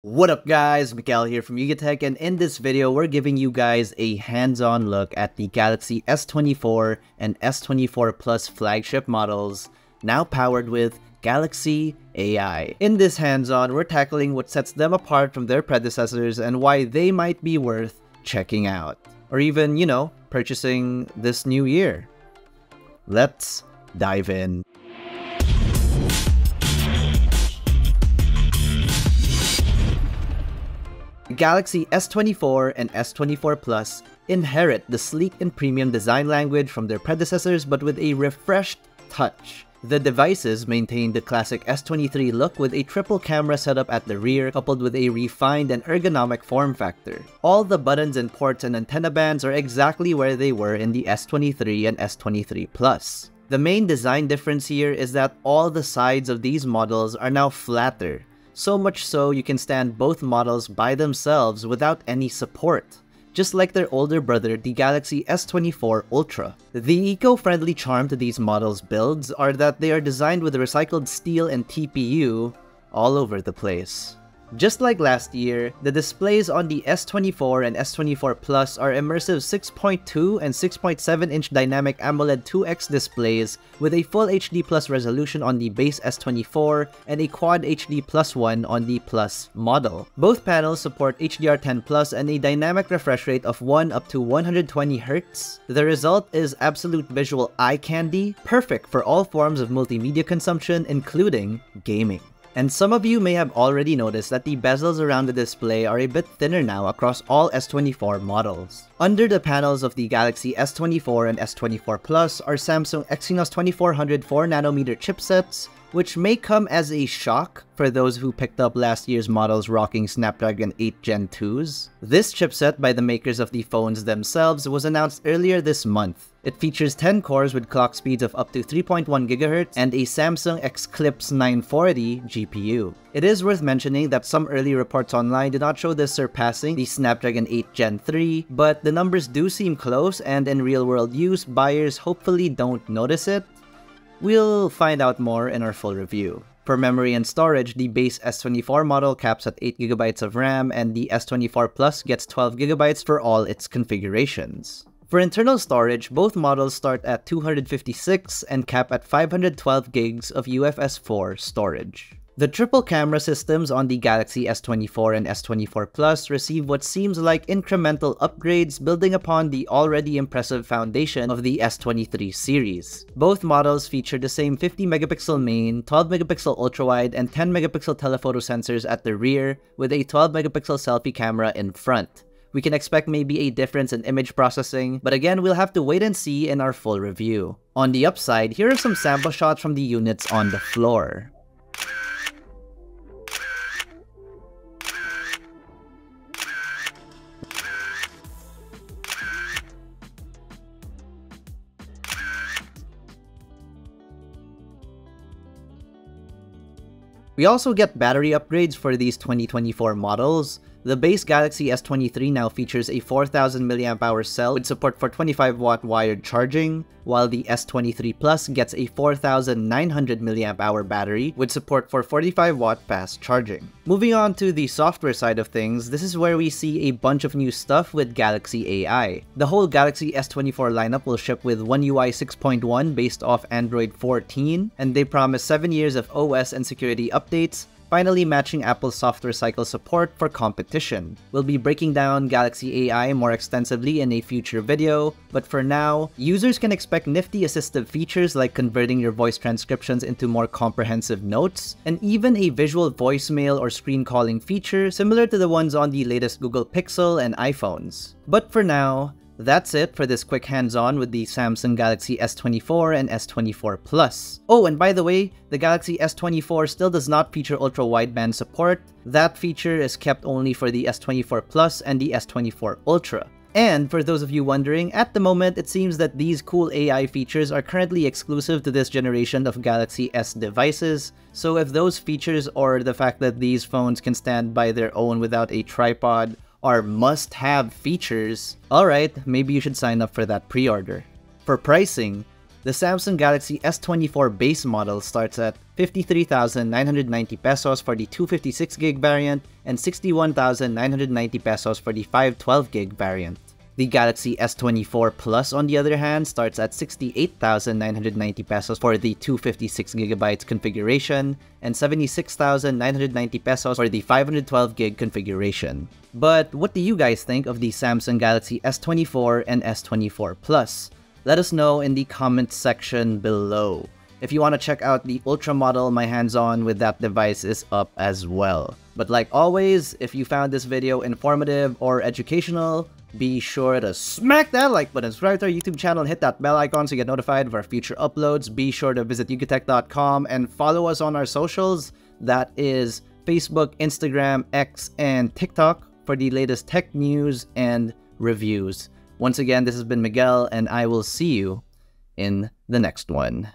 What up guys, Mikael here from Yugatech, and in this video we're giving you guys a hands-on look at the Galaxy S24 and S24 Plus flagship models, now powered with Galaxy AI. In this hands-on, we're tackling what sets them apart from their predecessors and why they might be worth checking out. Or even, purchasing this new year. Let's dive in. Galaxy S24 and S24 Plus inherit the sleek and premium design language from their predecessors, but with a refreshed touch. The devices maintain the classic S23 look with a triple camera setup at the rear, coupled with a refined and ergonomic form factor. All the buttons and ports and antenna bands are exactly where they were in the S23 and S23 Plus. The main design difference here is that all the sides of these models are now flatter. So much so you can stand both models by themselves without any support, just like their older brother, the Galaxy S24 Ultra. The eco-friendly charm to these models' builds are that they are designed with recycled steel and TPU all over the place. Just like last year, the displays on the S24 and S24 Plus are immersive 6.2 and 6.7-inch dynamic AMOLED 2X displays with a Full HD Plus resolution on the base S24 and a Quad HD Plus one on the Plus model. Both panels support HDR10 Plus and a dynamic refresh rate of 1 up to 120 Hz. The result is absolute visual eye candy, perfect for all forms of multimedia consumption, including gaming. And some of you may have already noticed that the bezels around the display are a bit thinner now across all S24 models. Under the panels of the Galaxy S24 and S24 Plus are Samsung Exynos 2400 4nm chipsets, which may come as a shock for those who picked up last year's models rocking Snapdragon 8 Gen 2s. This chipset by the makers of the phones themselves was announced earlier this month. It features 10 cores with clock speeds of up to 3.1 GHz and a Samsung Eclipse 940 GPU. It is worth mentioning that some early reports online did not show this surpassing the Snapdragon 8 Gen 3, but the numbers do seem close, and in real-world use, buyers hopefully don't notice it. We'll find out more in our full review. For memory and storage, the base S24 model caps at 8GB of RAM, and the S24 Plus gets 12GB for all its configurations. For internal storage, both models start at 256 and cap at 512 gigs of UFS 4 storage. The triple camera systems on the Galaxy S24 and S24 Plus receive what seems like incremental upgrades, building upon the already impressive foundation of the S23 series. Both models feature the same 50MP main, 12MP ultrawide, and 10MP telephoto sensors at the rear, with a 12MP selfie camera in front. We can expect maybe a difference in image processing, but again, we'll have to wait and see in our full review. On the upside, here are some sample shots from the units on the floor. We also get battery upgrades for these 2024 models. The base Galaxy S23 now features a 4000 mAh cell with support for 25W wired charging, while the S23 Plus gets a 4900 mAh battery with support for 45W fast charging. Moving on to the software side of things, this is where we see a bunch of new stuff with Galaxy AI. The whole Galaxy S24 lineup will ship with One UI 6.1 based off Android 14, and they promise 7 years of OS and security updates, finally matching Apple's software cycle support for competition. We'll be breaking down Galaxy AI more extensively in a future video, but for now, users can expect nifty assistive features like converting your voice transcriptions into more comprehensive notes, and even a visual voicemail or screen calling feature similar to the ones on the latest Google Pixel and iPhones. But for now, that's it for this quick hands-on with the Samsung Galaxy S24 and S24 Plus. Oh, and by the way, the Galaxy S24 still does not feature ultra-wideband support. That feature is kept only for the S24 Plus and the S24 Ultra. And for those of you wondering, at the moment it seems that these cool AI features are currently exclusive to this generation of Galaxy S devices, so if those features or the fact that these phones can stand by their own without a tripod are must-have features, alright, maybe you should sign up for that pre-order. For pricing, the Samsung Galaxy S24 base model starts at 53,990 pesos for the 256GB variant, and 61,990 pesos for the 512GB variant. The Galaxy S24 Plus, on the other hand, starts at 68,990 pesos for the 256GB configuration and 76,990 pesos for the 512GB configuration. But what do you guys think of the Samsung Galaxy S24 and S24 Plus? Let us know in the comments section below. If you want to check out the Ultra model, my hands-on with that device is up as well. But like always, if you found this video informative or educational, be sure to smack that like button, subscribe to our YouTube channel, and hit that bell icon so you get notified of our future uploads. Be sure to visit yukitech.com and follow us on our socials. That is Facebook, Instagram, X, and TikTok for the latest tech news and reviews. Once again, this has been Miguel, and I will see you in the next one.